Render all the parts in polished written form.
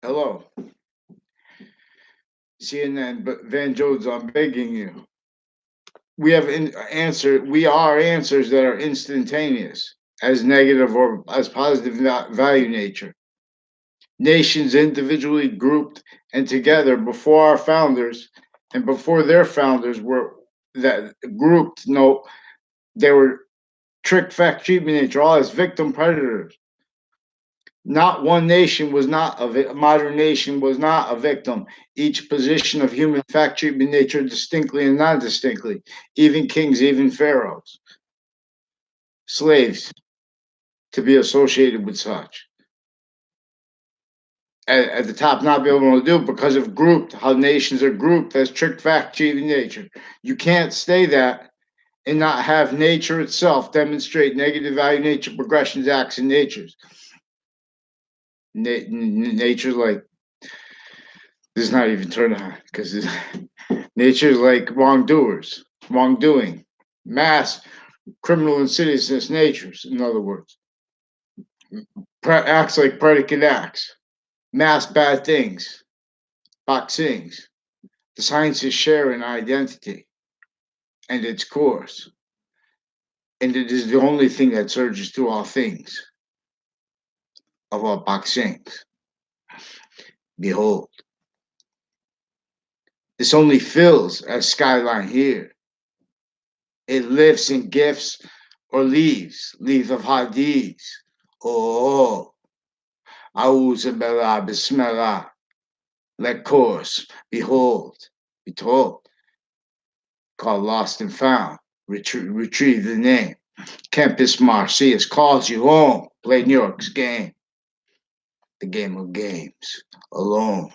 Hello, CNN, but Van Jones, I'm begging you. We have we are answers that are instantaneous, as negative or as positive value nature. Nations individually grouped and together before our founders and before their founders were that grouped. No, they were trick, fact, treatment nature, all as victim predators. Not one nation was not modern nation was not a victim. Each position of human fact treatment nature distinctly and non-distinctly, even kings, even pharaohs, slaves to be associated with such. At the top, not be able to do it because of grouped, how nations are grouped as trick, fact treatment nature. You can't stay that and not have nature itself demonstrate negative value nature progressions, acts, and natures. Nature's like this is not even turned on because nature's like wrongdoers, wrongdoing, mass criminal insidiousness natures, in other words, acts like predicate acts, mass bad things, boxings. The sciences share an identity and its course, and it is the only thing that surges through all things of all boxings. Behold, this only fills as skyline here. It lifts in gifts or leaves, leave of hadiths. Oh, Auzubillah, Bismillah, let course, behold, be told, called lost and found, retrieve the name. Campus Marcius calls you home, play New York's game, the game of games, alone,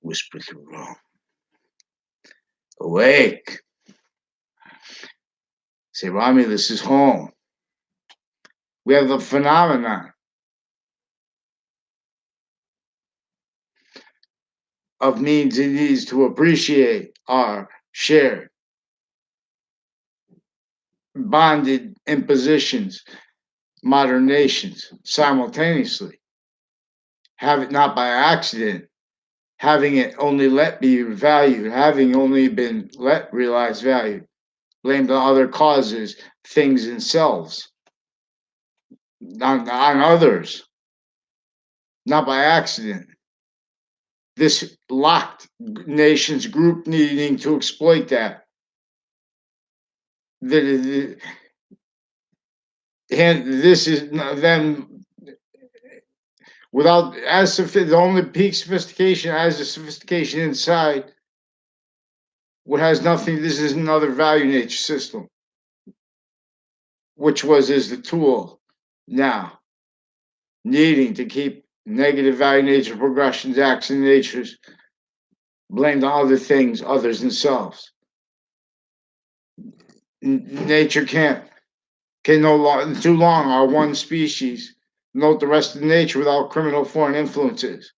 whisper through Rome. Awake, say, Romulus is home. We have the phenomenon of means and needs to appreciate our shared bonded impositions, modern nations simultaneously, have it not by accident, having it only let be valued, having only been let realize value, blamed on other causes, things themselves, on others, not by accident. This locked nations group needing to exploit that. And this is them without the only peak sophistication as the sophistication inside what has nothing. This is another value nature system, which was is the tool now needing to keep negative value nature progressions, acts, and natures blamed on other things, others themselves. Nature can no longer too long our one species note the rest of nature without criminal foreign influences,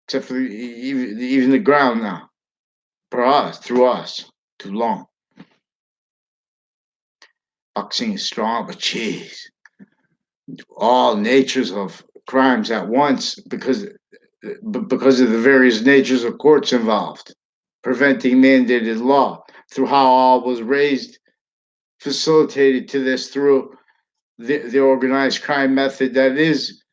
except for even the ground now. For us, through us, too long. Boxing is strong, but jeez, all natures of crimes at once because of the various natures of courts involved, preventing mandated law through how all was raised, facilitated to this through the organized crime method that is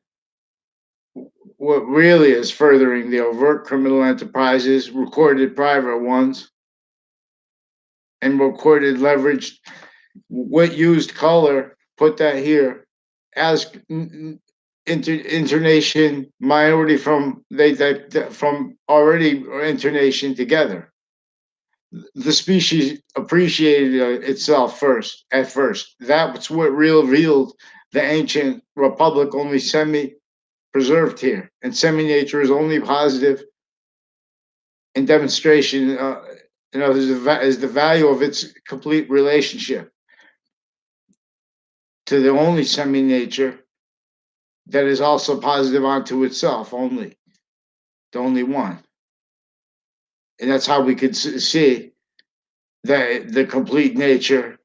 what really is furthering the overt criminal enterprises, recorded private ones, and recorded leveraged what used color, put that here, as internation minority from from already internation together. The species appreciated itself first at first. That's what revealed the ancient republic only semi preserved here, and semi nature is only positive in demonstration. Is the value of its complete relationship to the only semi nature that is also positive onto itself, only the only one. And that's how we could see that the complete nature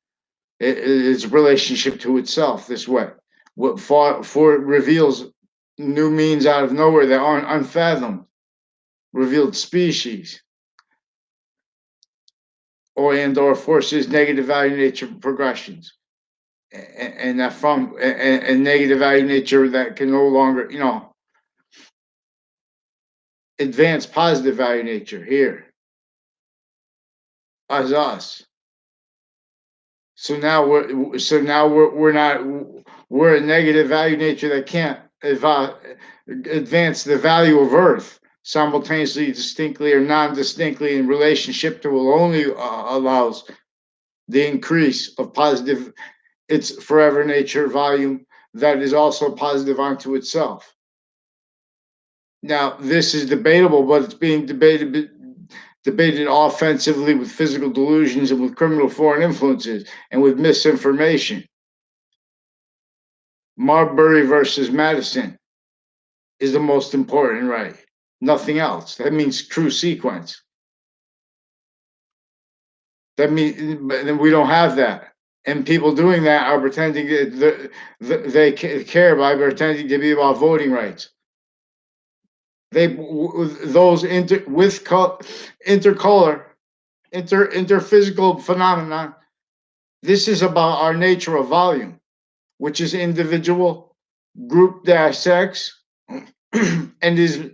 is relationship to itself this way. For it reveals new means out of nowhere that aren't unfathomed, revealed species, or forces negative value nature progressions, and that from and negative value nature that can no longer, advance positive value nature here as us. So now we're a negative value nature that can't advance the value of Earth simultaneously, distinctly or non-distinctly in relationship to will only allows the increase of positive its forever nature volume that is also positive unto itself. Now, this is debatable, but it's being debated offensively with physical delusions and with criminal foreign influences and with misinformation. Marbury versus Madison is the most important, right? Nothing else. That means true sequence. That means we don't have that. And people doing that are pretending that they care by pretending to be about voting rights. They those intercolor interphysical phenomenon. This is about our nature of volume, which is individual, group dash sex, and is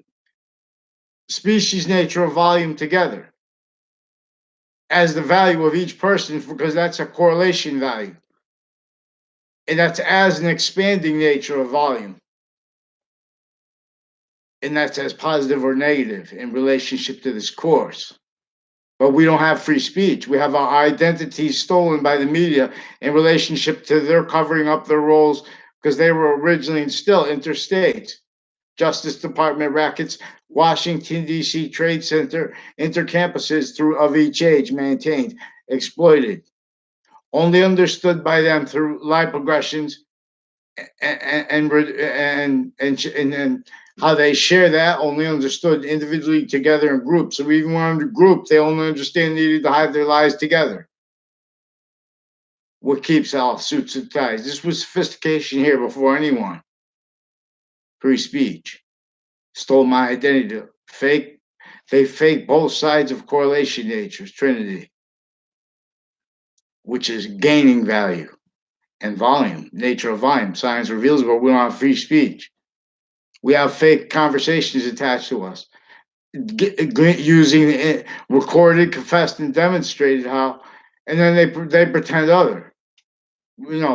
species nature of volume together as the value of each person, because that's a correlation value. And that's as an expanding nature of volume. And that's as positive or negative in relationship to this course. But we don't have free speech. We have our identities stolen by the media in relationship to their covering up their roles because they were originally and still interstate. Justice Department rackets, Washington, D.C. Trade Center, intercampuses through of each age maintained, exploited. Only understood by them through live progressions and how they share that only understood individually together in groups. So even when under group, they only understand needed to hide their lives together. What keeps all suits and ties? This was sophistication here before anyone. Free speech stole my identity. They fake both sides of correlation natures, Trinity, which is gaining value and volume, nature of volume. Science reveals, but we don't have free speech. We have fake conversations attached to us, using recorded, confessed, and demonstrated how, and then they pretend other.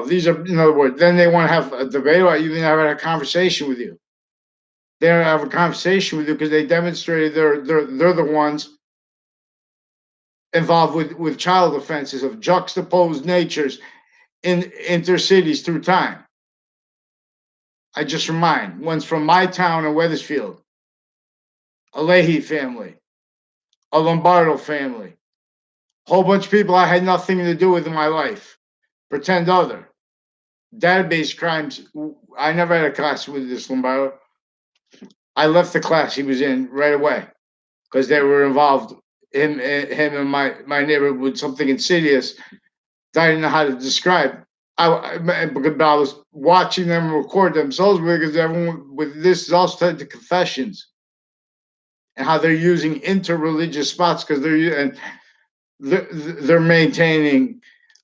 These are, in other words, then they want to have a debate about you, they never had a conversation with you. They don't have a conversation with you because they demonstrated they're the ones involved with child offenses of juxtaposed natures in intercities through time. I just remind, one's from my town in Wethersfield, a Leahy family, a Lombardo family, whole bunch of people I had nothing to do with in my life. Pretend other. Database crimes. I never had a class with this Lombardo. I left the class he was in right away because they were involved, him and my neighbor, with something insidious that I didn't know how to describe. But I was watching them record themselves because everyone with this is also tied to confessions and how they're using interreligious spots because they're maintaining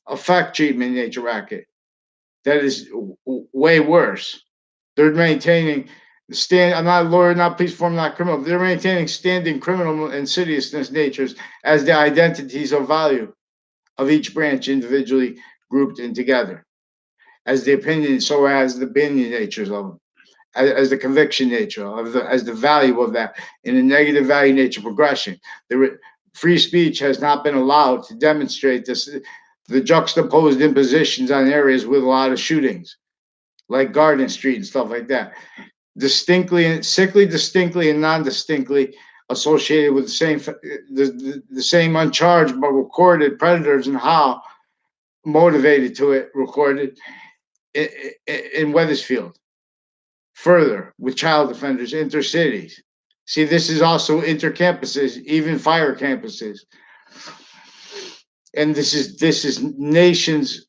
a fact treatment nature racket that is way worse. They're maintaining I'm not a lawyer, not police form, not criminal. They're maintaining standing criminal insidiousness natures as the identities of value of each branch individually grouped in together, as the opinion, so as the opinion natures of them, as the conviction nature of as the value of that in a negative value nature progression. Free speech has not been allowed to demonstrate this, the juxtaposed impositions on areas with a lot of shootings, like Garden Street and stuff like that. Sickly, distinctly, and non-distinctly associated with the same uncharged but recorded predators and how motivated to it recorded in Wethersfield. Further, with child offenders, intercities. See, this is also intercampuses, even fire campuses. And this is nations,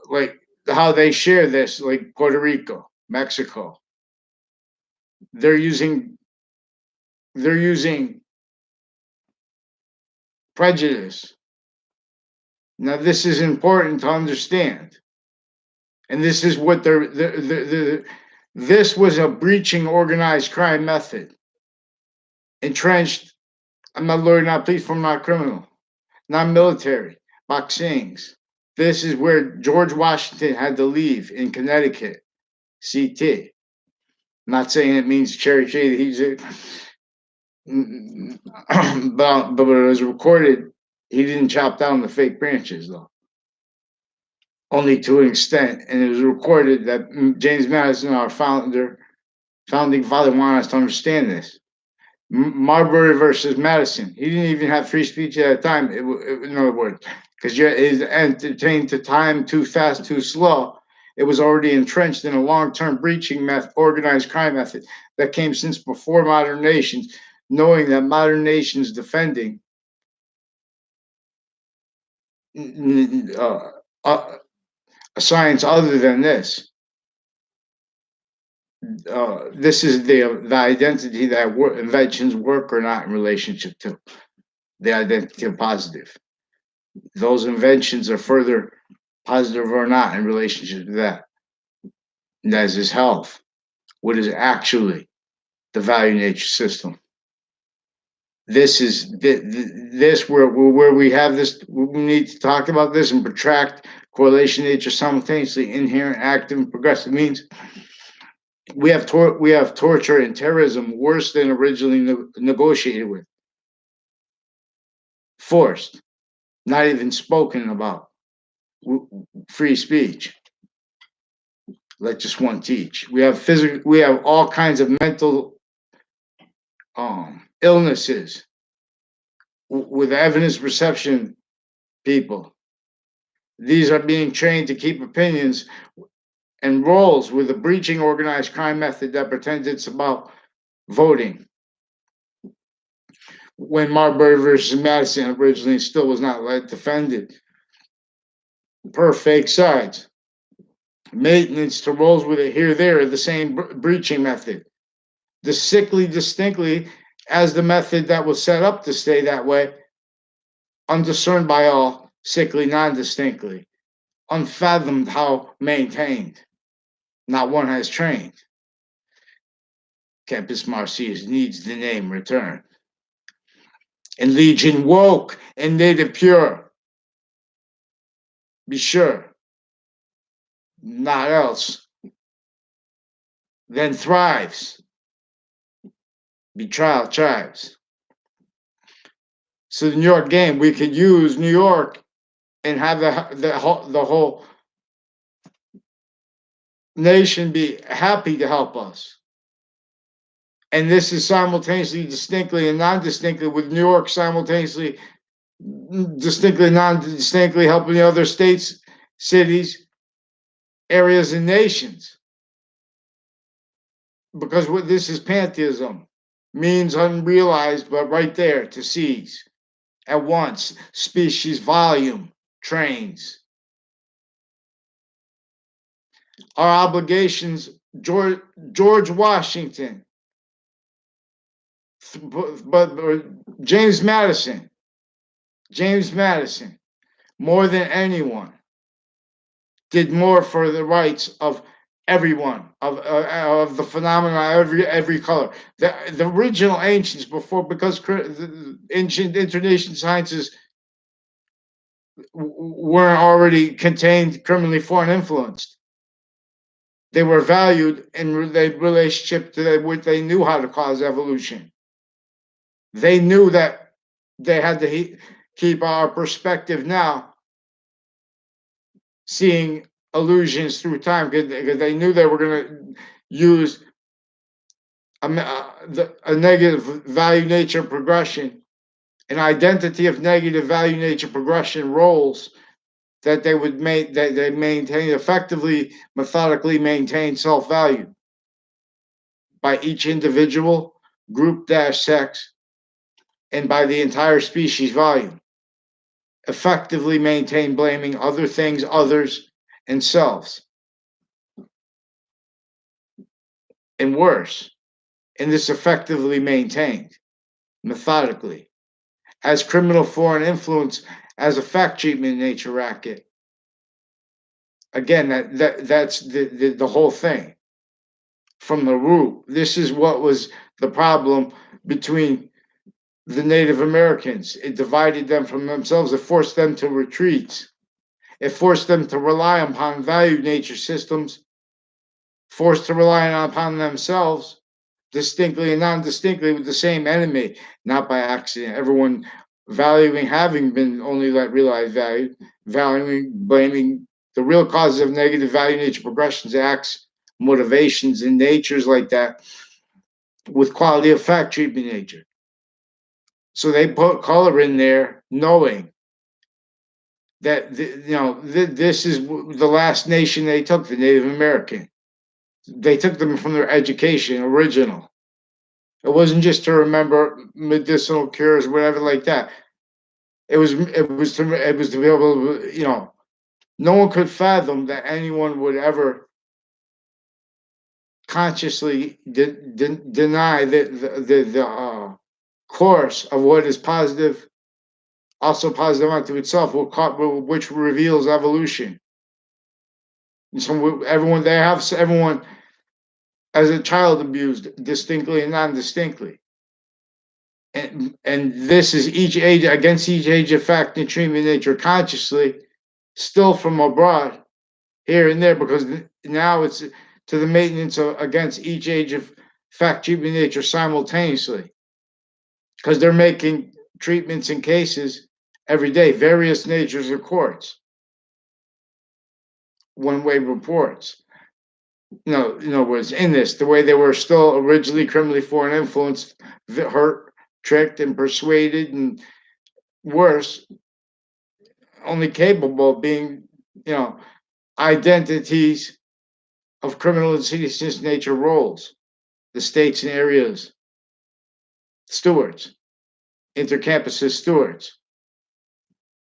like how they share this, like Puerto Rico, Mexico. They're using they're using prejudice. Now, this is important to understand, and this is what this was a breaching organized crime method, entrenched. I'm not lawyer, not police, I'm not criminal, not military, boxings. This is where George Washington had to leave in Connecticut, CT. I'm not saying it means cherry shade. He's a, but it was recorded. He didn't chop down the fake branches though, only to an extent, and it was recorded that James Madison, our founding father, wanted us to understand this. Marbury versus Madison. He didn't even have free speech at that time. In other words, because is entertained to time too fast, too slow. It was already entrenched in a long-term breaching method, organized crime method that came since before modern nations, knowing that modern nations defending uh, a science other than this. This is the identity that inventions work or not in relationship to the identity of positive. Those inventions are further positive or not in relationship to that. And that is his health. What is actually the value nature system? This is this where we have this. We need to talk about this and protract correlation nature simultaneously. Inherent, active, and progressive means we have torture and terrorism worse than originally negotiated with, forced, not even spoken about. Free speech. Let just one teach. We have physical. We have all kinds of mental illnesses with evidence perception people. These are being trained to keep opinions and roles with a breaching organized crime method that pretends it's about voting. When Marbury versus Madison originally still was not defended per fake sides. Maintenance to roles with it here, there, the same breaching method. The sickly distinctly as the method that was set up to stay that way, undiscerned by all, sickly non-distinctly, unfathomed how maintained. Not one has trained. Campus Marcius needs the name return. And Legion woke and native pure. Be sure. Not else. Then thrives. Be trial tribes. So the New York game, we could use New York and have the whole nation be happy to help us. And this is simultaneously, distinctly, and non-distinctly, with New York simultaneously, distinctly, non-distinctly helping the other states, cities, areas, and nations. Because what this is pantheism, means unrealized, but right there to seize at once, species, volume, trains. Our obligations, George Washington, but James Madison, more than anyone, did more for the rights of everyone, of the phenomena, every color. The original ancients before, because the ancient international sciences weren't already contained criminally foreign influenced. They were valued in relationship to what they knew how to cause evolution. They knew that they had to keep our perspective now, seeing illusions through time, because they knew they were going to use a negative value nature progression, an identity of negative value nature progression roles that they would make, that they maintain effectively, methodically maintain self-value by each individual, group dash sex, and by the entire species volume. Effectively maintain blaming other things, others, and selves, and worse. And this effectively maintained methodically as criminal foreign influence as a fact treatment nature racket. Again, that's the whole thing from the root. This is what was the problem between the Native Americans. It divided them from themselves. It forced them to retreats. It forced them to rely upon value nature systems, forced to rely upon themselves distinctly and non-distinctly with the same enemy, not by accident. Everyone valuing having been only let realize value, valuing, blaming the real causes of negative value nature progressions, acts, motivations, and natures like that with quality of fact treatment nature. So they put color in there, knowing that this is the last nation they took, the Native American. They took them from their education, original. It wasn't just to remember medicinal cures, whatever like that. It was to be able to, no one could fathom that anyone would ever consciously deny the course of what is positive, also positive unto itself, which reveals evolution. And so everyone as a child abused distinctly and non-distinctly. And this is each age against each age of fact and treatment nature consciously, still from abroad, here and there, because now it's to the maintenance of against each age of fact treatment nature simultaneously, because they're making treatments and cases every day, various natures of courts, one-way reports. In other words, in this, the way they were still originally criminally foreign influenced, hurt, tricked, and persuaded, and worse, only capable of being, identities of criminal insidiousness nature roles, the states and areas, stewards, intercampuses stewards,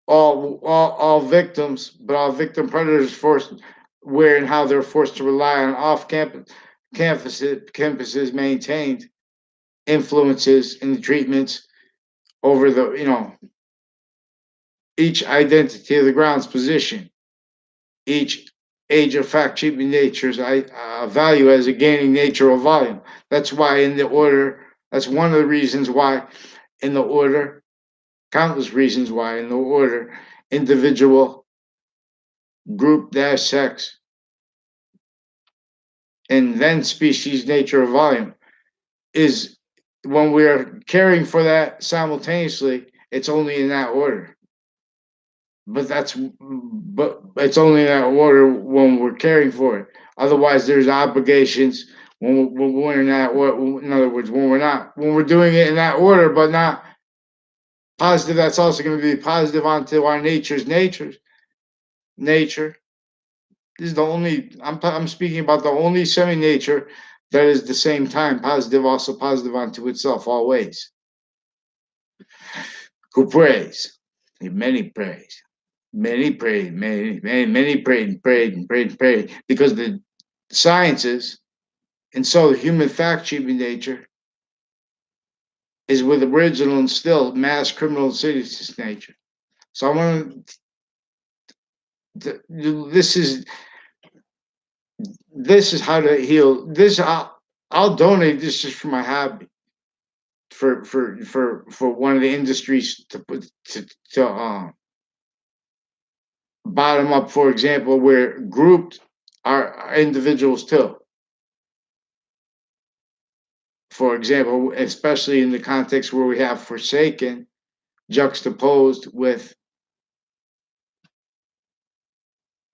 all victims, but all victim predators forced where and how they're forced to rely on campuses maintained influences and treatments over the each identity of the ground's position, each age of fact treatment nature's value as a gaining nature of volume. That's why in the order, that's one of the reasons why in the order, countless reasons why in the order, individual, group, dash, sex, and then species, nature of volume is when we're caring for that simultaneously, it's only in that order. But it's only in that order when we're caring for it. Otherwise, there's obligations when we're in that order. In other words, when we're doing it in that order, but not positive, that's also going to be positive onto our nature. This is the only I'm speaking about the only semi-nature that is the same time positive, also positive unto itself always. Who prays? Many praise. Many prayed, many prayed and prayed and prayed and prayed because the sciences and so the human fact treatment nature is with original and still mass criminal insidious nature. So I want to, this is how to heal. I'll donate this just for my hobby, for one of the industries to put to bottom up, for example, where grouped are individuals too. For example, especially in the context where we have forsaken juxtaposed with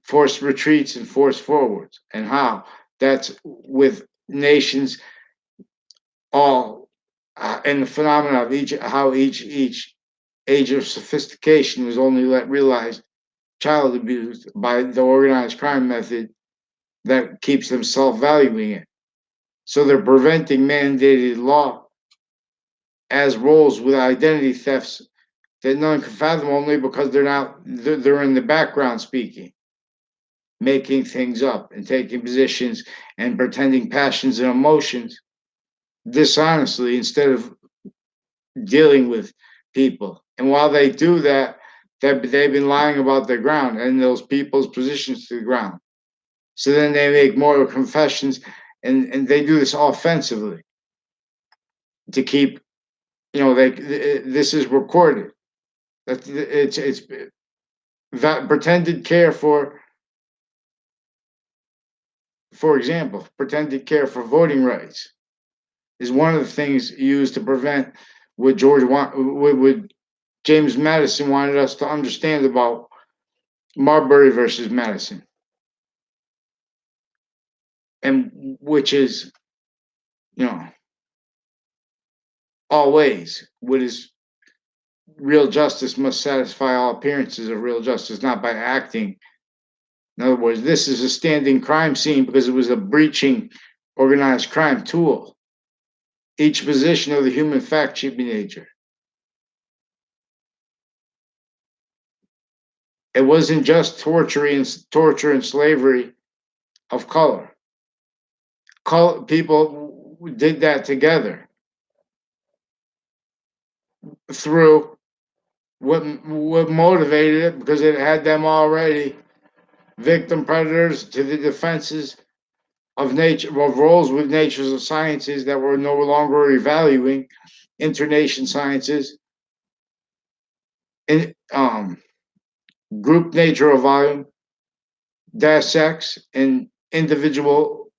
forced retreats and forced forwards, and how that's with nations all and the phenomena of each age of sophistication was only realized child abuse by the organized crime method that keeps them self-valuing it. So they're preventing mandated law as roles with identity thefts that none can fathom only because they're in the background speaking. making things up and taking positions and pretending passions and emotions dishonestly instead of dealing with people. And while they do that, they've been lying about their ground and those people's positions to the ground. So then they make moral confessions, and they do this offensively to keep, this is recorded. That it's that pretended care for example, pretended care for voting rights is one of the things used to prevent what James Madison wanted us to understand about Marbury versus Madison, and which is, you know, always what is real justice must satisfy all appearances of real justice, not by acting. In other words, this is a standing crime scene because it was a breaching organized crime tool. Each position of the human fact should be nature. It wasn't just torture and slavery of color. People did that together through what motivated it because it had them already victim predators to the defenses of nature, of roles with natures of sciences that were no longer evaluating internation sciences in group nature of volume dash sex and individual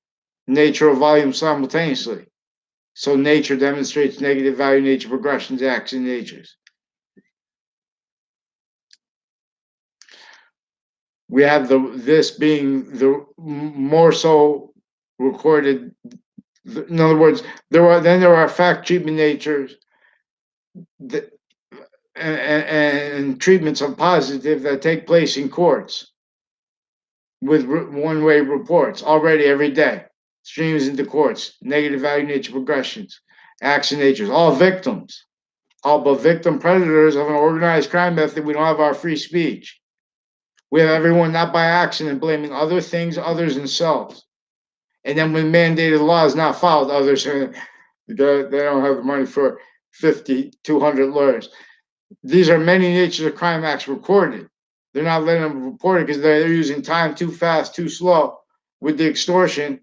nature of volume simultaneously. So nature demonstrates negative value nature progressions, action natures. We have this being the more so recorded. In other words, there are fact treatment natures that, and treatments of positive that take place in courts with one-way reports already every day. Streams into courts, negative value nature progressions, action natures, all victims, all but victim predators of an organized crime method. We don't have our free speech. We have everyone not by accident blaming other things, others, themselves. And then when mandated law is not followed, others say they don't have the money for 50, 200 lawyers. These are many natures of crime acts recorded. They're not letting them report it because they're using time too fast, too slow with the extortion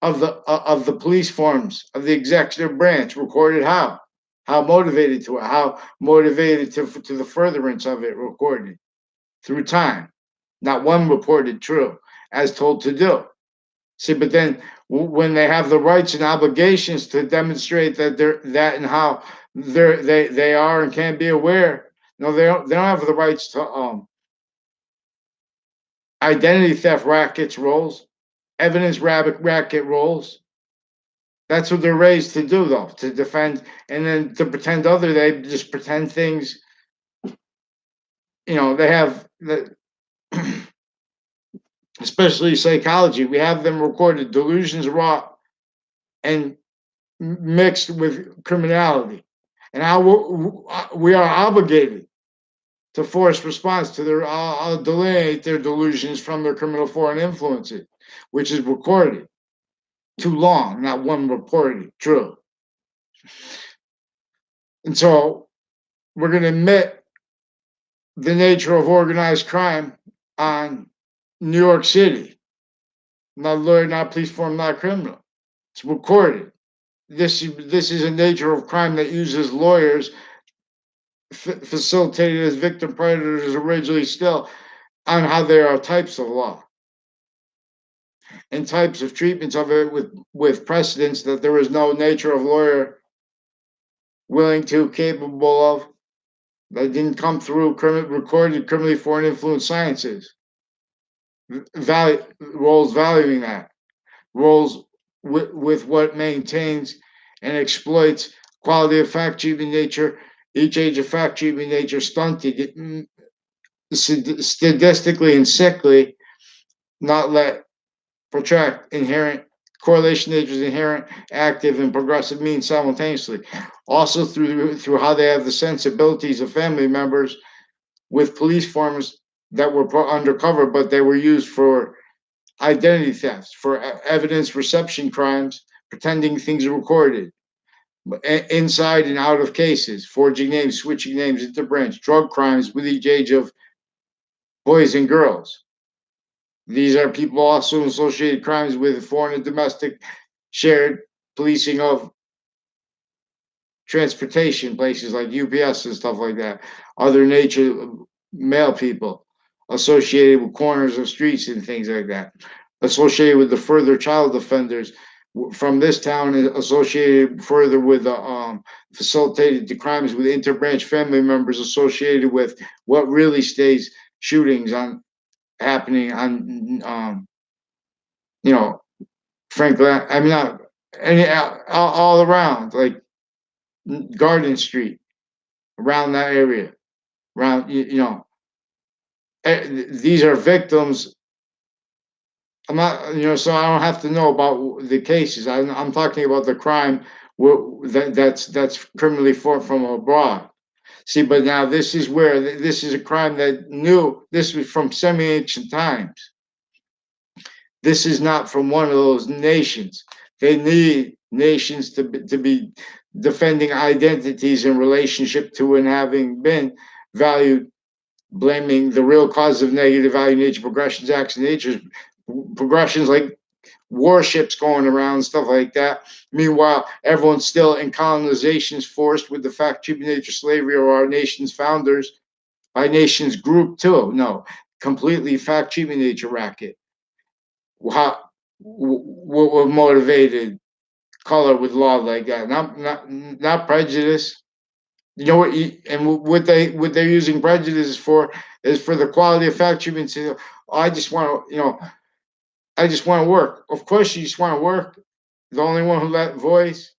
of the police forms of the executive branch. Recorded how motivated to it, how motivated to the furtherance of it. Recorded through time, not one reported true as told to do. See, but then when they have the rights and obligations to demonstrate that they're that and how they are and can be aware, no, they don't have the rights to identity theft rackets roles, evidence racket roles. That's what they're raised to do, though, to defend and then to pretend other. They just pretend things. They have the, especially psychology. We have them recorded delusions wrought and mixed with criminality, and how we are obligated to force response to their delineate their delusions from their criminal foreign influences, which is recorded too long, not one reported true. And so we're going to admit the nature of organized crime on New York City. Not lawyer, not police form, not criminal. It's recorded. This is a nature of crime that uses lawyers facilitated as victim predators originally still on how there are types of law and types of treatments of it with precedents that there is no nature of lawyer willing to capable of that didn't come through recorded criminally foreign influence sciences roles valuing that roles with what maintains and exploits quality of fact treatment nature each age of fact treatment nature stunted statistically and sickly not let protract inherent correlation natures inherent active and progressive means simultaneously also through how they have the sensibilities of family members with police forms that were put undercover, but they were used for identity thefts, for evidence reception crimes, pretending things are recorded, inside and out of cases, forging names, switching names, interbranch, drug crimes with each age of boys and girls. These are people also associated crimes with foreign and domestic shared policing of transportation places like UPS and stuff like that. Other nature mail people associated with corners of streets and things like that. Associated with the further child offenders from this town, associated further with the facilitated the crimes with interbranch family members associated with what really stays shootings on happening on you know frankly I mean not any all around like Garden Street around that area around these are victims. I'm not, so I don't have to know about the cases. I'm talking about the crime that's criminally fought from abroad. See, but now this is where this is a crime that knew this was from semi-ancient times. This is not from one of those nations. They need nations to be defending identities in relationship to and having been valued, blaming the real cause of negative value nature progressions, acts, and natures, progressions like warships going around, stuff like that. Meanwhile, everyone's still in colonizations forced with the fact treatment nature slavery or our nation's founders, our nation's group too. No, completely fact treatment nature racket. How what motivated color with law like that? Not prejudice. You know what? And what they're using prejudice for is for the quality of fact treatment. To, oh, I just want to I just want to work. Of course, you just want to work. The only one who let voice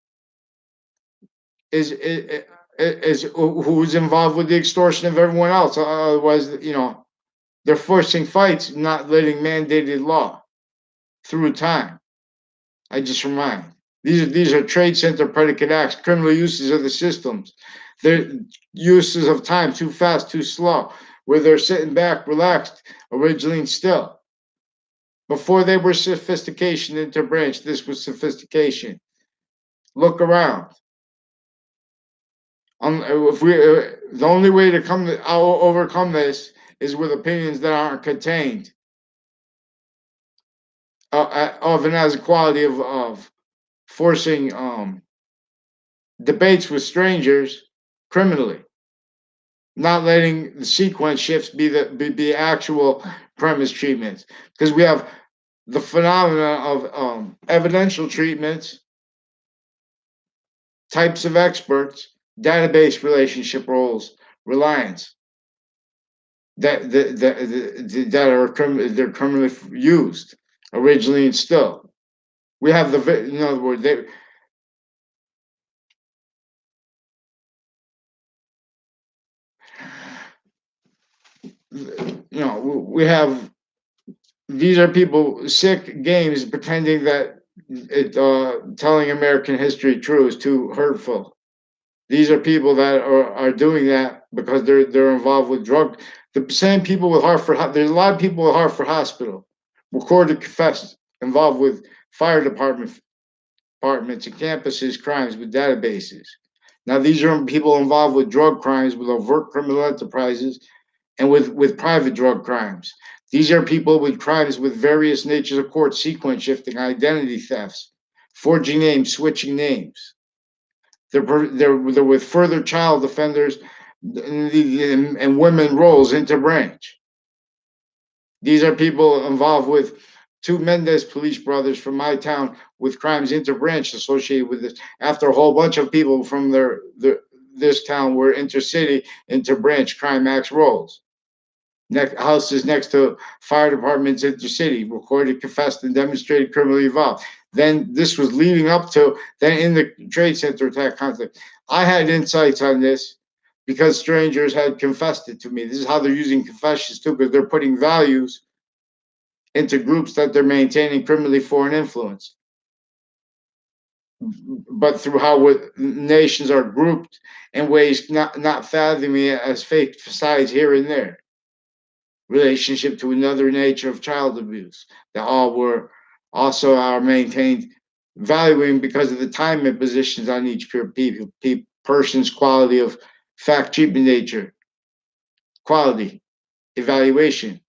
is who's involved with the extortion of everyone else. Otherwise, they're forcing fights, not letting mandated law through time. I just remind. These are trade center predicate acts, criminal uses of the systems. They're uses of time too fast, too slow, where they're sitting back, relaxed, originally and still. Before they were sophistication into branch, this was sophistication. Look around. If we, the only way to overcome this is with opinions that aren't contained of and as a quality of forcing debates with strangers criminally, not letting the sequence shifts be actual premise treatments, because we have the phenomena of evidential treatments, types of experts, database relationship roles, reliance that are they're criminally used originally and still. We have in other words, we have these are people sick games pretending that telling American history true is too hurtful. These are people that are doing that because they're involved with drug. The same people with Hartford. There's a lot of people with Hartford Hospital recorded, confessed, involved with fire departments and campuses crimes with databases. Now these are people involved with drug crimes, with overt criminal enterprises, and with private drug crimes. These are people with crimes with various natures of court, sequence shifting, identity thefts, forging names, switching names. They're with further child offenders and women roles into branch. These are people involved with two Mendez police brothers from my town with crimes interbranch associated with this. After a whole bunch of people from this town were intercity, interbranch crime acts roles. Next houses next to fire departments intercity, recorded, confessed, and demonstrated criminally involved. Then this was leading up to then in the trade center attack conflict. I had insights on this because strangers had confessed it to me. This is how they're using confessions too, because they're putting values into groups that they're maintaining criminally foreign influence. But through how nations are grouped in ways not fathoming it as fake facades here and there. relationship to another nature of child abuse that all were also are maintained, valuing because of the time and positions on each person's quality of fact treatment nature, quality, evaluation,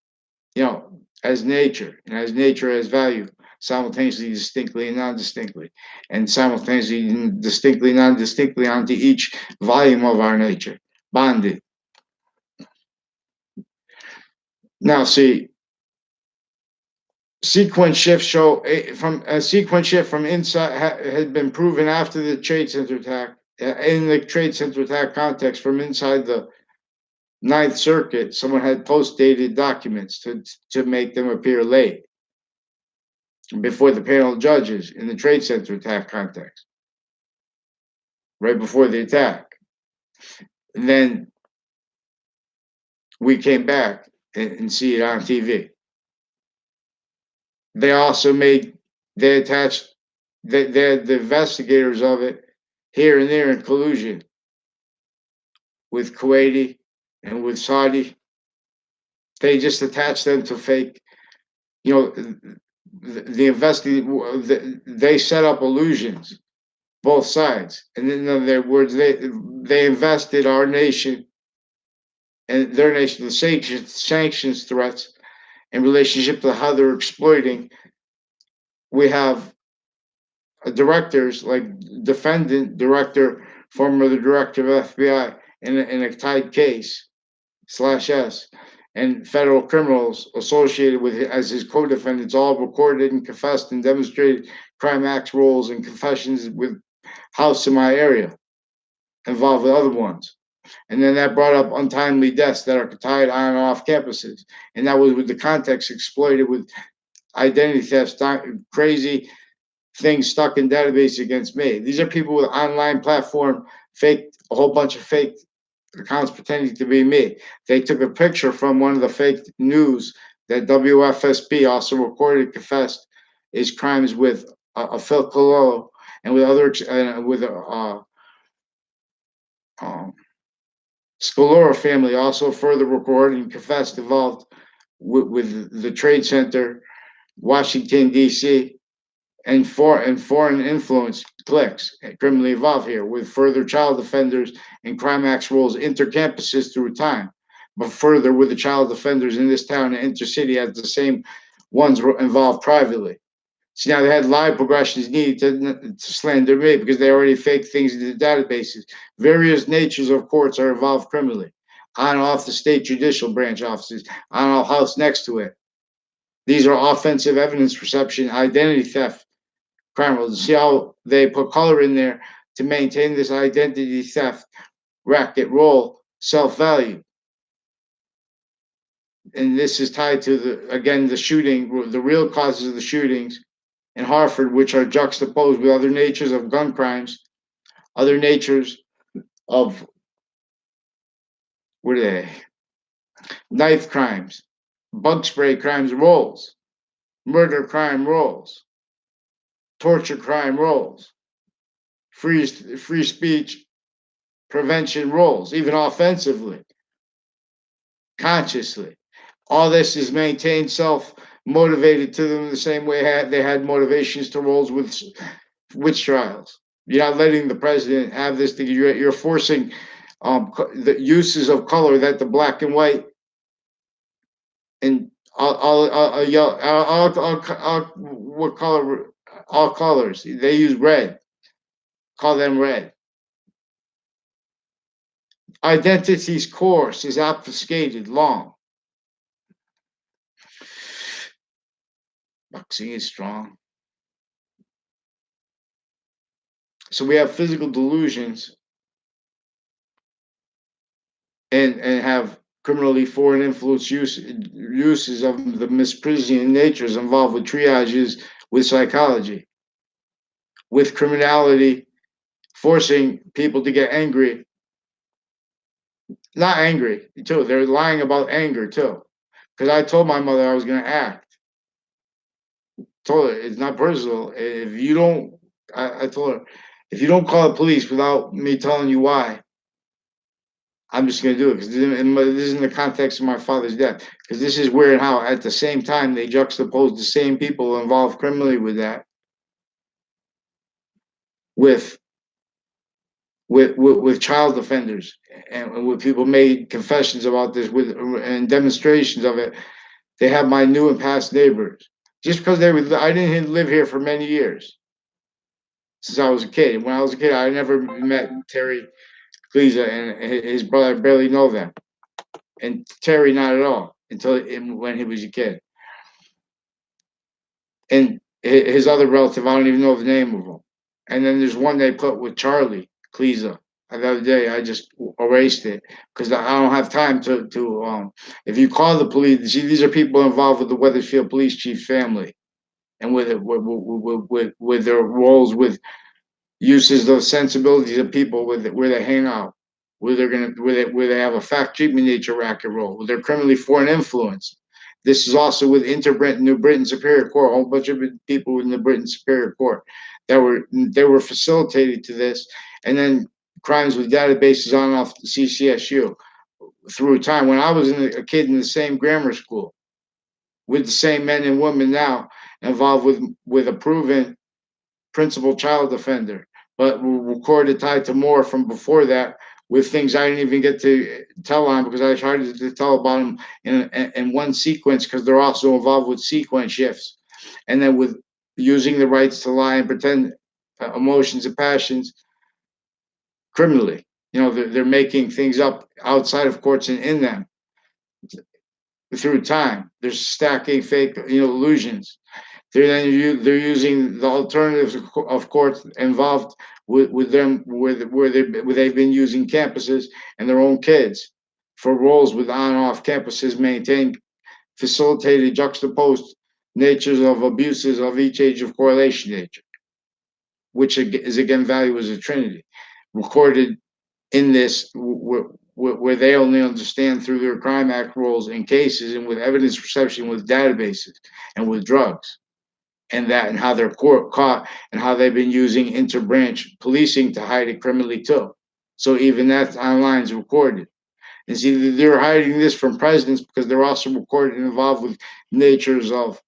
as nature, and as nature as value, simultaneously, distinctly, and non-distinctly, and simultaneously, distinctly, non-distinctly onto each volume of our nature, bonded. Now, see, sequence shift show from a sequence shift from inside had been proven after the Trade Center attack. In the Trade Center attack context, from inside the Ninth Circuit, someone had post-dated documents to make them appear late before the panel of judges in the Trade Center attack context, right before the attack. And then we came back and see it on TV. They also they attached, they had the investigators of it here and there in collusion with Kuwaiti and with Saudi. They just attached them to fake, you know, they set up illusions, both sides. And in other words, they invested our nation and their nation, the sanctions threats in relationship to how they're exploiting. We have directors like defendant, director, former director of FBI in a tied case /S, and federal criminals associated with it as his co-defendants, all recorded and confessed and demonstrated crime acts roles and confessions with house in my area, involved with other ones. And then that brought up untimely deaths that are tied on and off campuses. And that was with the context exploited with identity theft, crazy things stuck in database against me. These are people with online platform, fake, a whole bunch of fake accounts pretending to be me. They took a picture from one of the fake news that WFSB also recorded and confessed is crimes with Phil Cololo and with other with Scalora family also further recorded and confessed involved with the Trade Center, Washington D.C. and foreign influence cliques criminally involved here, with further child offenders and crime acts roles intercampuses through time, but further with the child offenders in this town and intercity as the same ones were involved privately. See, now they had live progressions needed to slander me because they already faked things into the databases. Various natures of courts are involved criminally, on and off the state judicial branch offices, on our house next to it. These are offensive evidence reception, identity theft, criminals. See how they put color in there to maintain this identity theft racket role, self-value. And this is tied to the shooting, the real causes of the shootings in Hartford, which are juxtaposed with other natures of gun crimes, other natures of, what are they? Knife crimes, bug spray crimes rolls, murder crime rolls, torture crime rolls, free speech prevention rolls, even offensively, consciously. All this is maintained self-motivated to them the same way they had motivations to rolls with witch trials. You're not letting the president have this thing. You're forcing the uses of color that the black and white and what color? All colors. They use red. Call them red. Identity's course is obfuscated long. Boxing is strong. So we have physical delusions and have criminally foreign influence uses of the misprision natures involved with triages, with psychology, with criminality, forcing people to get angry. Not angry, too. They're lying about anger, too. Because I told my mother I was going to act. Told her it's not personal. If you don't, I told her, if you don't call the police without me telling you why, I'm just going to do it because this is in the context of my father's death. Because this is weird how at the same time they juxtapose the same people involved criminally with that with with child offenders and with people made confessions about this with and demonstrations of it. They have my new and past neighbors just because they were. I didn't live here for many years since I was a kid. When I was a kid, I never met Terry Cleesa and his brother. I barely know them, and Terry not at all until when he was a kid. And his other relative, I don't even know the name of him. And then there's one they put with Charlie Cleesa. The other day, I just erased it because I don't have time to. If you call the police, see, these are people involved with the Weathersfield police chief's family, and with their roles with uses those sensibilities of people with where they hang out, where they have a fact treatment nature racket role, where they're criminally foreign influence. This is also with New Britain Superior Court, a whole bunch of people in the Britain Superior Court that were facilitated to this, and then crimes with databases on and off the CCSU through time. When I was a kid in the same grammar school with the same men and women now involved with a proven principal child offender, but recorded tied to more from before that with things I didn't even get to tell on because I tried to tell about them in one sequence because they're also involved with sequence shifts. And then with using the rights to lie and pretend emotions and passions criminally. They're making things up outside of courts and in them through time. They're stacking fake, illusions. They're using the alternatives of courts involved with them where they've been using campuses and their own kids for roles with on and off campuses maintained facilitated juxtaposed natures of abuses of each age of correlation nature, which is again valued as a trinity, recorded in this where they only understand through their crime act roles in cases and with evidence reception with databases and with drugs and how they're caught and how they've been using interbranch policing to hide it criminally too. So even that online is recorded. And see, they're hiding this from presidents because they're also recorded and involved with natures of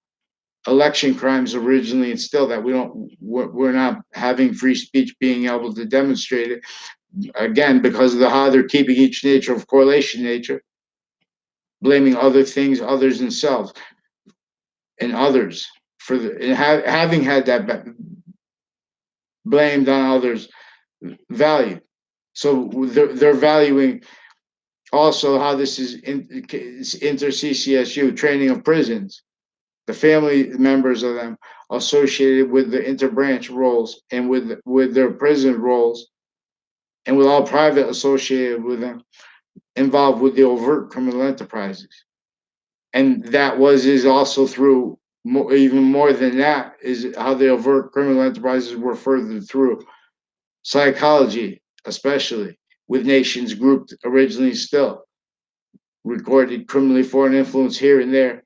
election crimes originally and still that we're not having free speech being able to demonstrate it again because of how they're keeping each nature of correlation nature, blaming other things, others themselves, and others for having had that blamed on others value. So they're valuing also how this is inter CCSU training of prisons, the family members of them associated with the interbranch roles and with their prison roles and with all private associated with them involved with the overt criminal enterprises. And that is also through even more than that is how the overt criminal enterprises were furthered through psychology, especially with nations grouped originally still, recorded criminally foreign influence here and there,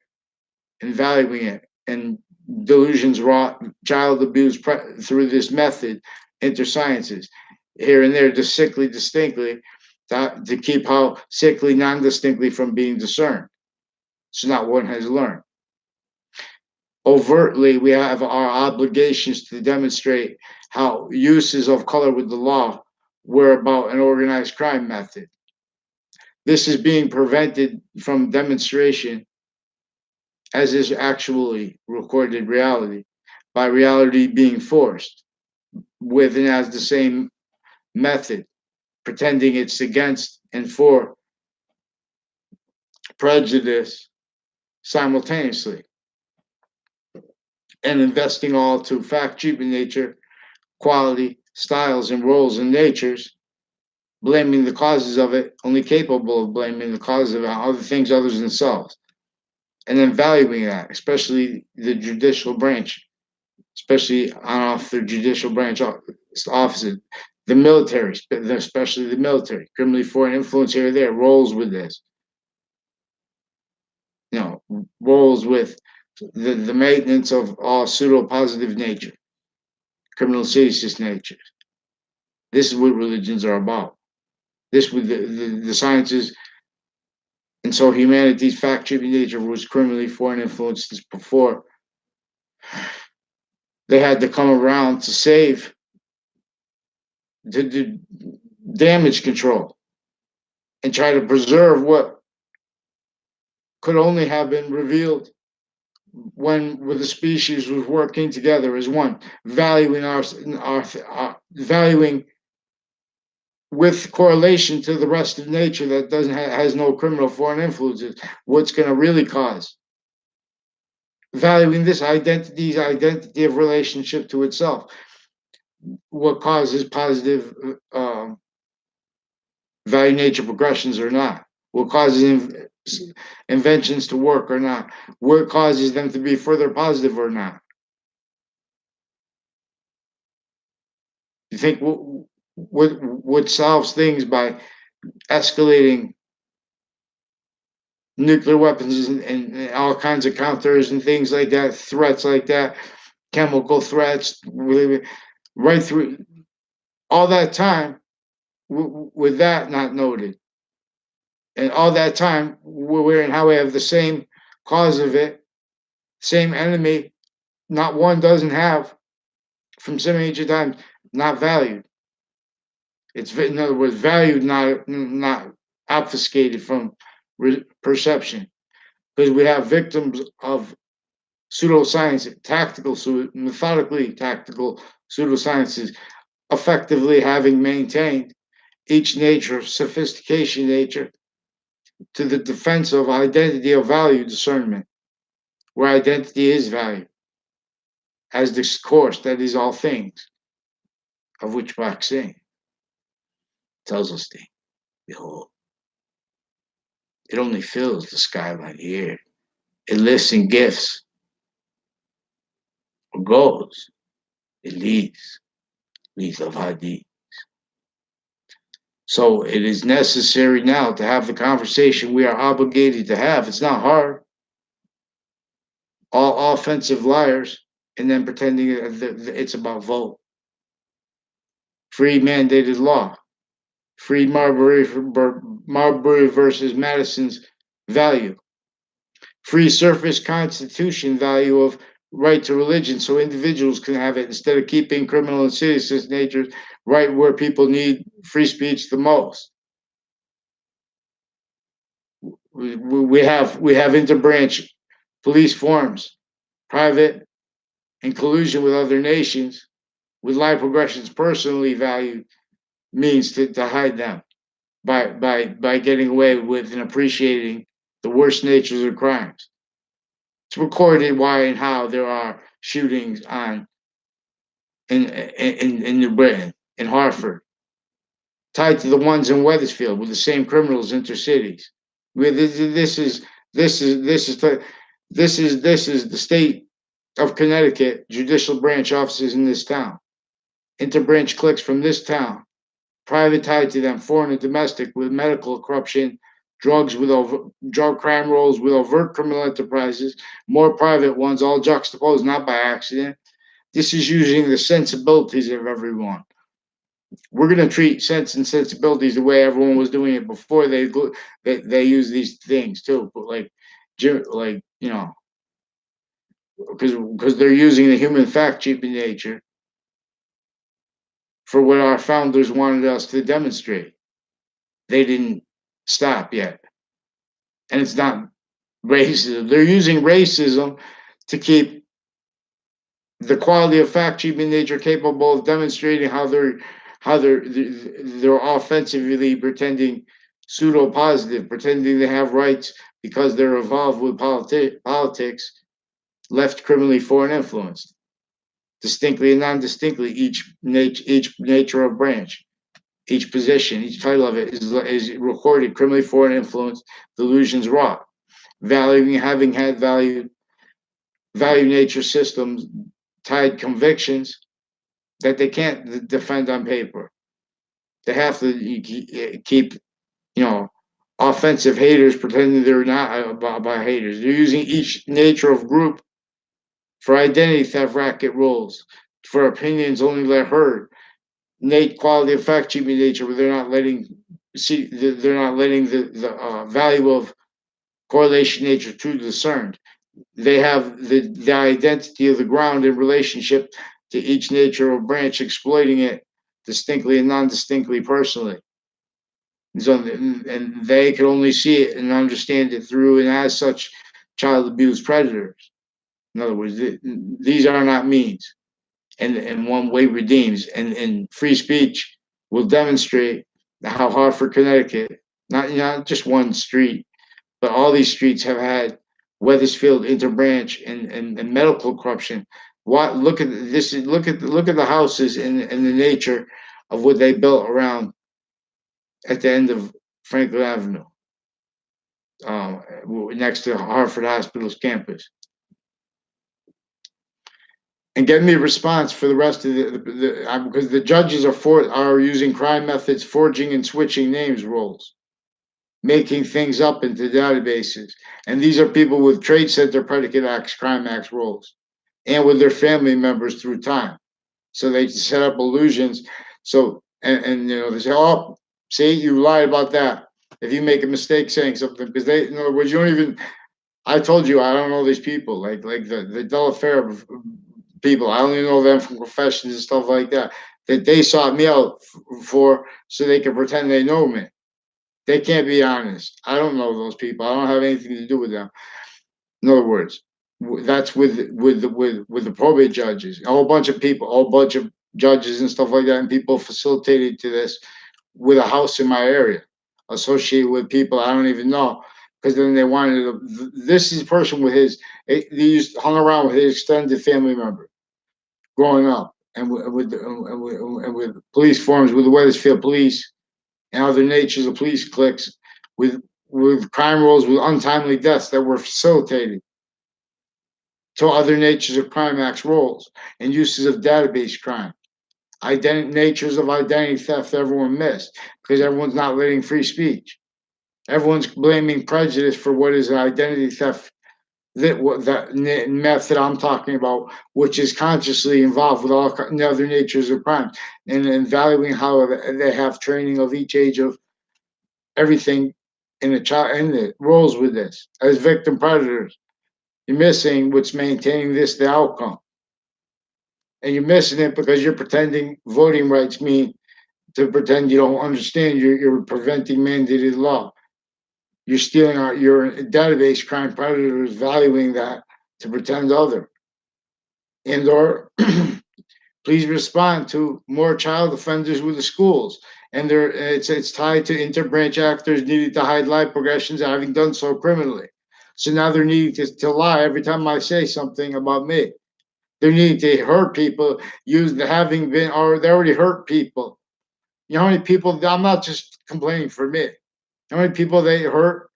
and valuing it, and delusions wrought child abuse through this method, intersciences, here and there, just sickly distinctly, to keep how sickly non-distinctly from being discerned. So not one has learned. Overtly, we have our obligations to demonstrate how uses of color with the law were about an organized crime method. This is being prevented from demonstration as is actually recorded reality by reality being forced with and as the same method, pretending it's against and for prejudice simultaneously, and investing all to fact treatment nature, quality, styles, and roles and natures, blaming the causes of it, only capable of blaming the causes of it on other things other than themselves, and then valuing that, especially the judicial branch, especially on off the judicial branch offices, the military, especially the military, criminally foreign influence here or there, rolls with this, rolls with the maintenance of all pseudo positive nature, criminal seditious nature. This is what religions are about. This with the sciences, and so humanity's fact-cheating nature was criminally foreign influences before they had to come around to save the damage control and try to preserve what could only have been revealed when the species was working together as one, valuing our valuing with correlation to the rest of nature that doesn't has no criminal foreign influences. What's going to really cause valuing this identity of relationship to itself? What causes positive value nature progressions or not? What causes inventions to work or not? What causes them to be further positive or not? You think what solves things by escalating nuclear weapons and all kinds of counters and things like that, threats like that, chemical threats, right through all that time with that not noted, and all that time we're in how we have the same cause of it, same enemy, not one doesn't have from some ancient times, not valued. It's in other words valued, not obfuscated from perception, because we have victims of pseudoscience, methodically tactical pseudosciences, effectively having maintained each nature, sophistication nature, to the defense of identity of value discernment, where identity is value, as this course that is all things, of which Baxing tells us things. Behold, it only fills the skyline here. It lifts in gifts or goes. It leads of Hadi. So it is necessary now to have the conversation we are obligated to have. It's not hard. All offensive liars, and then pretending it's about vote. Free mandated law. Free Marbury versus Madison's value. Free surface constitution value of right to religion so individuals can have it instead of keeping criminal and citizen natures right where people need free speech the most. We have interbranch police forms, private in collusion with other nations, with life progressions personally valued means to hide them by getting away with and appreciating the worst natures of crimes. It's recorded why and how there are shootings on in New Britain, in Hartford, tied to the ones in Wethersfield with the same criminals intercities. This is this is this is the this is the state of Connecticut judicial branch offices in this town. Interbranch cliques from this town, private tied to them, foreign and domestic, with medical corruption, drug crime rolls with overt criminal enterprises, more private ones, all juxtaposed not by accident. This is using the sensibilities of everyone. We're going to treat sense and sensibilities the way everyone was doing it before they use these things too. But like because they're using the human fact cheap in nature for what our founders wanted us to demonstrate. They didn't stop yet, and it's not racism. They're using racism to keep the quality of fact cheap in nature capable of demonstrating how they're offensively pretending pseudo positive, pretending they have rights because they're involved with politics, left criminally foreign influence, distinctly and non-distinctly. Each nature of branch, each position, each title of it is recorded criminally foreign influence, delusions wrought, valuing having had value nature systems tied convictions that they can't defend on paper. They have to keep, you know, offensive haters pretending they're not about haters. They're using each nature of group for identity theft racket rules, for opinions only let heard, innate quality of fact cheating nature, where they're not letting See, they're not letting the value of correlation nature true discerned. They have the identity of the ground in relationship to each nature or branch, exploiting it distinctly and non-distinctly personally. So, and they can only see it and understand it through and as such child abuse predators. In other words, these are not means, and one way redeems. And free speech will demonstrate how Hartford, Connecticut, not just one street, but all these streets have had Weathersfield, Interbranch, and medical corruption. What look at this? Look at the houses and the nature of what they built around at the end of Franklin Avenue, next to Hartford Hospital's campus, and get me a response for the rest of because the judges are using crime methods, forging and switching names roles, making things up into databases, and these are people with trade center predicate acts, crime acts roles, and with their family members through time. So they set up illusions. So and they say, oh, see, you lied about that. If you make a mistake saying something, because in other words, you don't even. I told you I don't know these people, like the Delafair people. I only know them from professions and stuff like that. That they sought me out for so they can pretend they know me. They can't be honest. I don't know those people. I don't have anything to do with them. In other words, that's with the probate judges, a whole bunch of people, a whole bunch of judges and stuff like that, and people facilitated to this with a house in my area, associated with people I don't even know, because then they wanted this is a person with his they used hung around with his extended family member growing up, and with police forms with the Weathersfield police and other natures of police cliques with crime rolls with untimely deaths that were facilitated to other natures of crime acts roles and uses of database crime. Natures of identity theft everyone missed because everyone's not letting free speech. Everyone's blaming prejudice for what is identity theft. That method I'm talking about, which is consciously involved with all other natures of crime, and valuing how they have training of each age of everything in the child and the roles with this as victim predators. You're missing what's maintaining the outcome, and you're missing it because you're pretending voting rights mean to pretend you don't understand. You're preventing mandated law. You're stealing your database crime predators, valuing that to pretend other. And or please respond to more child offenders with the schools. And it's tied to interbranch actors needing to hide life progressions, having done so criminally. So now they're needing to lie every time I say something about me. They're needing to hurt people, use the having been, or they already hurt people. You know how many people? I'm not just complaining for me. How many people they hurt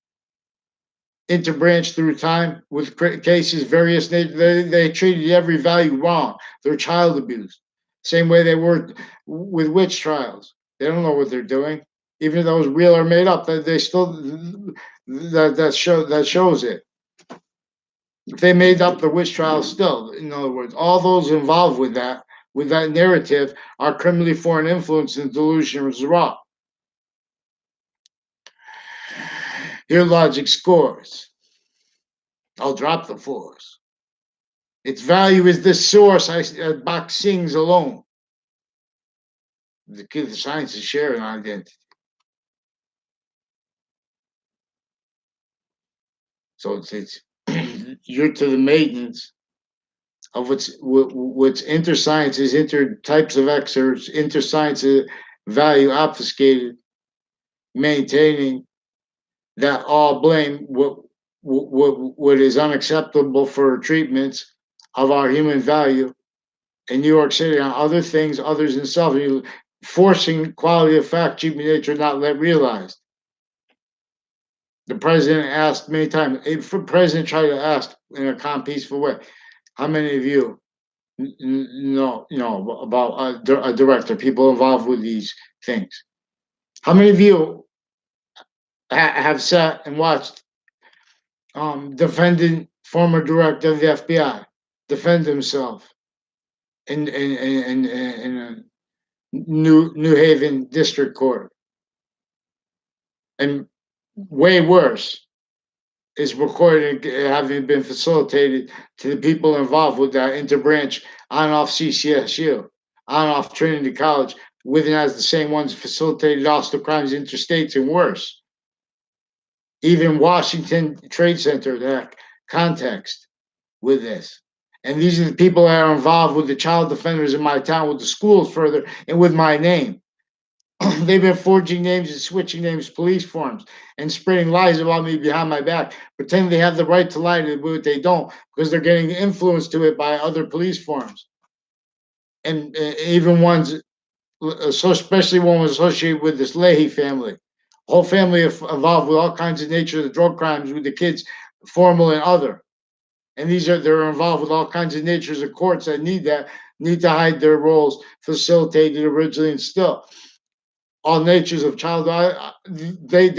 interbranch through time with cases, various they treated every value wrong. They're child abuse. Same way they were with witch trials. They don't know what they're doing. Even if that was real or made up, they still that shows it. If they made up the witch trials still, in other words, all those involved with that narrative are criminally foreign influence and delusion is wrong. Your logic scores. I'll drop the force. Its value is the source. Bach sings alone. The science is sharing identity. So it's you're to the maintenance of what's intersciences, inter types of excerpts, interscience value obfuscated, maintaining that all blame what is unacceptable for treatments of our human value in New York City on other things, others in self, forcing quality of fact, cheap nature not let realized. The president asked many times, if the president tried to ask in a calm, peaceful way, how many of you know about a director, people involved with these things? How many of you have sat and watched defendant, former director of the FBI, defend himself in a New Haven District Court? And way worse is recorded having been facilitated to the people involved with that interbranch on off CCSU, on off Trinity College, with and as the same ones facilitated hostile crimes interstates and worse. Even Washington Trade Center, that context with this. And these are the people that are involved with the child defenders in my town, with the schools further, and with my name. They've been forging names and switching names, police forms, and spreading lies about me behind my back, pretending they have the right to lie to what they don't, because they're getting influenced to it by other police forms. And even ones, so especially one was associated with this Leahy family. Whole family involved with all kinds of nature of the drug crimes with the kids, formal and other. And they're involved with all kinds of natures of courts that need to hide their roles, facilitated originally and still. All natures of child. They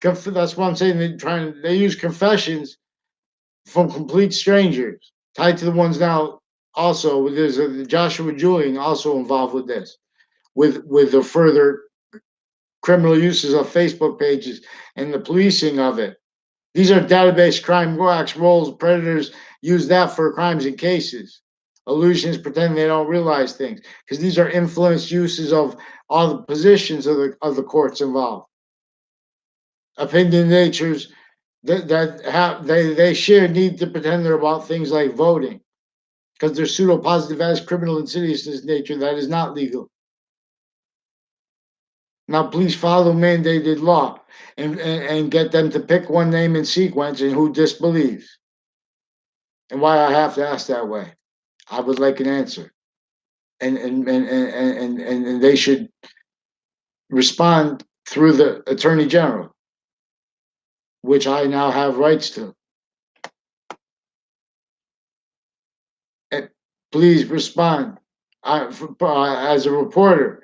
that's what I'm saying. They use confessions from complete strangers tied to the ones now. Also, there's Joshua Julian also involved with this, with the further criminal uses of Facebook pages and the policing of it. These are database crime wax roles. Predators use that for crimes and cases. Illusions pretend they don't realize things because these are influenced uses of all the positions of the courts involved. Opinion natures that have they share need to pretend they're about things like voting because they're pseudo positive as criminal insidiousness nature that is not legal. Now, please follow mandated law and get them to pick one name in sequence and who disbelieves. And why I have to ask that way. I would like an answer. And they should respond through the Attorney General, which I now have rights to. And please respond. As a reporter,